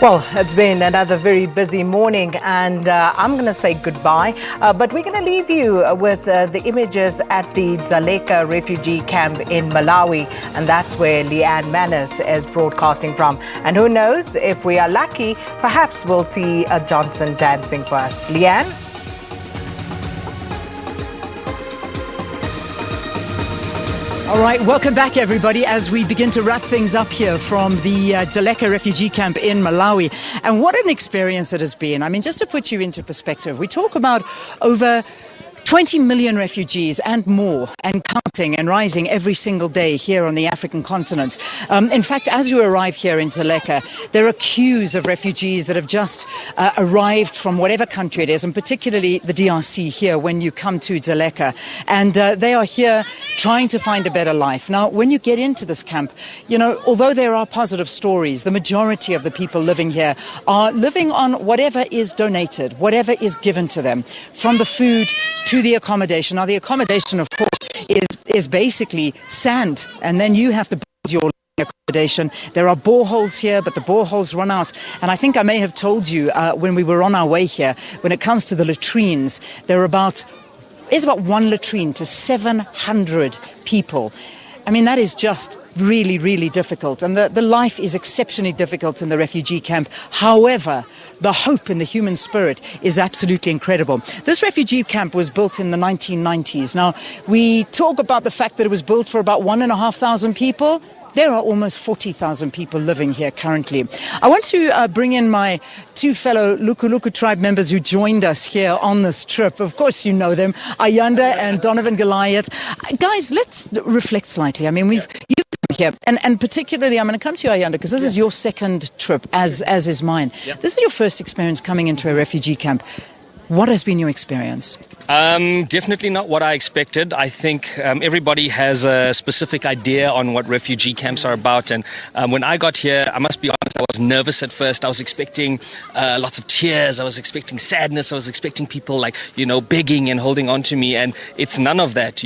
Well, it's been another very busy morning, and I'm going to say goodbye. But we're going to leave you with the images at the Dzaleka Refugee Camp in Malawi, and that's where Leanne Manus is broadcasting from. And who knows, if we are lucky, perhaps we'll see a Johnson dancing for us. Leanne? All right, welcome back, everybody, as we begin to wrap things up here from the Dzaleka Refugee Camp in Malawi. And what an experience it has been. I mean, just to put you into perspective, we talk about over 20 million refugees and more, and counting and rising every single day here on the African continent. In fact, as you arrive here in Dzaleka, there are queues of refugees that have just arrived from whatever country it is, and particularly the DRC here when you come to Dzaleka. And they are here trying to find a better life. Now, when you get into this camp, you know, although there are positive stories, the majority of the people living here are living on whatever is donated, whatever is given to them, from the food to the accommodation. Now, the accommodation, of course, is basically sand, and then you have to build your accommodation. There are boreholes here, but the boreholes run out. And I think I may have told you when we were on our way here, when it comes to the latrines, there's about one latrine to 700 people. I mean, that is just really, really difficult. And the life is exceptionally difficult in the refugee camp. However, the hope in the human spirit is absolutely incredible. This refugee camp was built in the 1990s. Now, we talk about the fact that it was built for about 1,500 people. There are almost 40,000 people living here currently. I want to bring in my two fellow Luku tribe members who joined us here on this trip. Of course, you know them, Ayanda and Donovan Goliath. Guys, let's reflect slightly. I mean, you've come here, and particularly, I'm going to come to you, Ayanda, because this is your second trip, as is mine. Yep. This is your first experience coming into a refugee camp. What has been your experience? Definitely not what I expected. I think everybody has a specific idea on what refugee camps are about. And when I got here, I must be honest, I was nervous at first. I was expecting lots of tears. I was expecting sadness. I was expecting people begging and holding on to me. And it's none of that,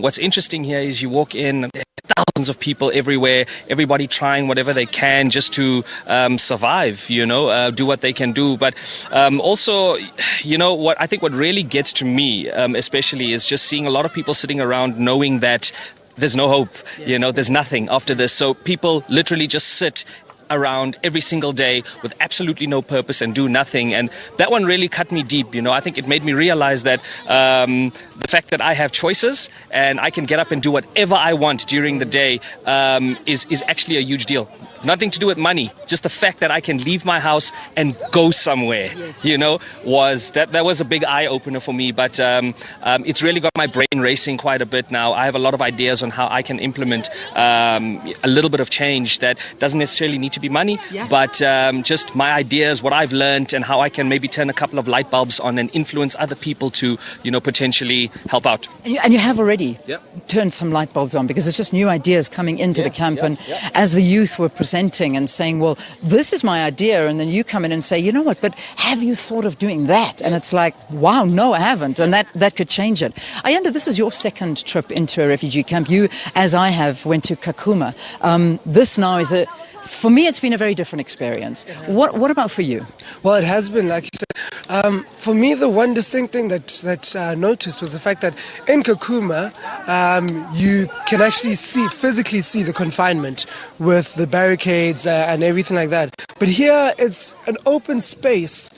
What's interesting here is you walk in, thousands of people everywhere, everybody trying whatever they can just to survive, do what they can do. But also, what really gets to me, especially, is just seeing a lot of people sitting around knowing that there's no hope, there's nothing after this. So people literally just sit around every single day with absolutely no purpose and do nothing. And that one really cut me deep. I think it made me realize that the fact that I have choices and I can get up and do whatever I want during the day is actually a huge deal. Nothing to do with money, just the fact that I can leave my house and go somewhere, was a big eye-opener for me. But it's really got my brain racing quite a bit now. I have a lot of ideas on how I can implement a little bit of change that doesn't necessarily need to be money, but just my ideas, what I've learned, and how I can maybe turn a couple of light bulbs on and influence other people to, potentially help out. And you have already turned some light bulbs on, because it's just new ideas coming into the camp. And as the youth were presenting and saying, well, this is my idea, and then you come in and say, you know what, but have you thought of doing that? And it's like, wow, no, I haven't, and that could change it. Ayanda, this is your second trip into a refugee camp. You, as I have, went to Kakuma. This now is for me, it's been a very different experience. What about for you? Well, it has been, like you said. For me, the one distinct thing that I noticed was the fact that in Kakuma, you can actually physically see the confinement with the barricades and everything like that. But here, it's an open space.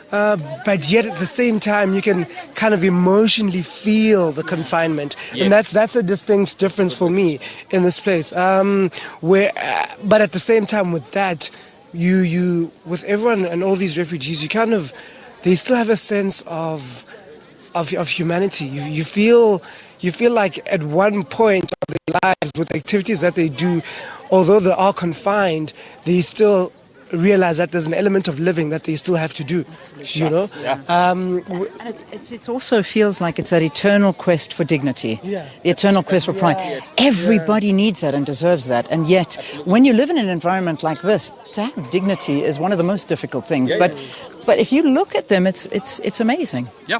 But yet at the same time, you can kind of emotionally feel the confinement. Yes. And that's a distinct difference for me in this place. But at the same time with that, you with everyone and all these refugees, they still have a sense of humanity. You feel like at one point of their lives, with activities that they do, although they are confined, they still realize that there's an element of living that they still have to do, And it also feels like it's that eternal quest for dignity, the eternal quest for pride. Everybody needs that and deserves that. And yet, when you live in an environment like this, to have dignity is one of the most difficult things. But but if you look at them, it's amazing. Yeah.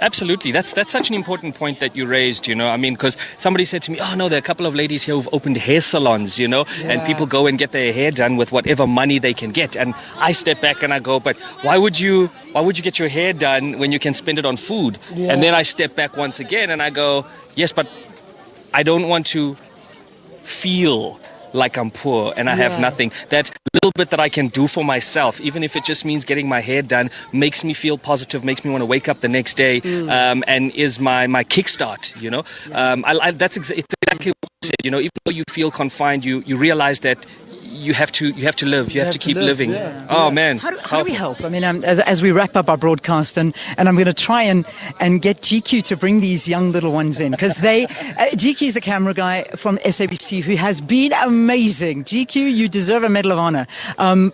Absolutely. That's such an important point that you raised, you know. I mean, because somebody said to me, oh, no, there are a couple of ladies here who've opened hair salons, you know, and people go and get their hair done with whatever money they can get. And I step back and I go, but why would you get your hair done when you can spend it on food? Yeah. And then I step back once again and I go, yes, but I don't want to feel like I'm poor and I have nothing. That little bit that I can do for myself, even if it just means getting my hair done, makes me feel positive, makes me want to wake up the next day, and is my kickstart, you know. It's exactly what you said, you know. Even though you feel confined, you realize that you have to live. You have to keep living. Yeah. Oh man, how do we help? I mean, as we wrap up our broadcast, and I'm going to try and get GQ to bring these young little ones in, because GQ is the camera guy from SABC who has been amazing. GQ, you deserve a Medal of Honor.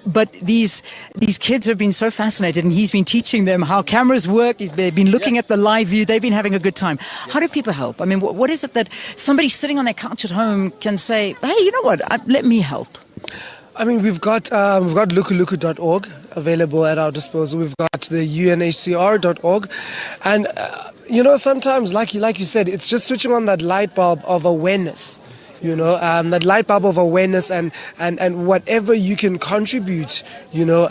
But these kids have been so fascinated, and he's been teaching them how cameras work. They've been looking at the live view. They've been having a good time. How do people help? I mean, what is it that somebody sitting on their couch at home can say, hey, you know what, let me help? I mean, we've got lukuluku.org available at our disposal. We've got the UNHCR.org, and you know, sometimes, like you said, it's just switching on that light bulb of awareness. You know, that light bulb of awareness, and whatever you can contribute. You know,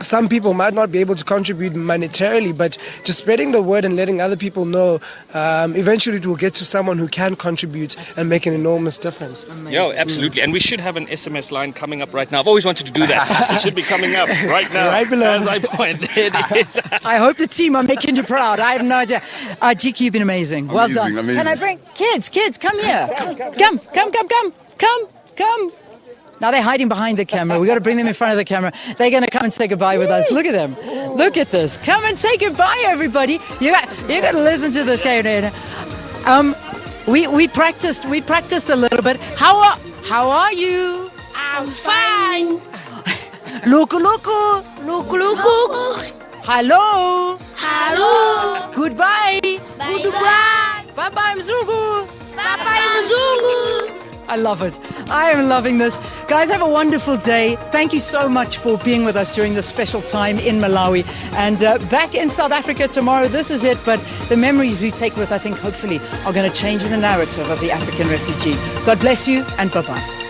some people might not be able to contribute monetarily, but just spreading the word and letting other people know, eventually it will get to someone who can contribute and make an enormous difference. Yo, absolutely. And we should have an SMS line coming up right now. I've always wanted to do that. It should be coming up right now. Right below. As I point. It is. I hope the team are making you proud. I have no idea. GQ, you've been amazing. Well done. Amazing. Can I bring kids, come here. Come. Now they're hiding behind the camera. We've got to bring them in front of the camera. They're going to come and say goodbye with us. Look at them. Look at this. Come and say goodbye, everybody. You got to listen to this guy. We practiced a little bit. How are you? I'm fine. Loco. Look. Hello. Hello. Goodbye. Goodbye. Bye-bye, Mzungu. Bye-bye, Mzungu. I love it. I am loving this. Guys, have a wonderful day. Thank you so much for being with us during this special time in Malawi. And back in South Africa tomorrow, this is it. But the memories we take with, I think, hopefully, are going to change the narrative of the African refugee. God bless you and bye-bye.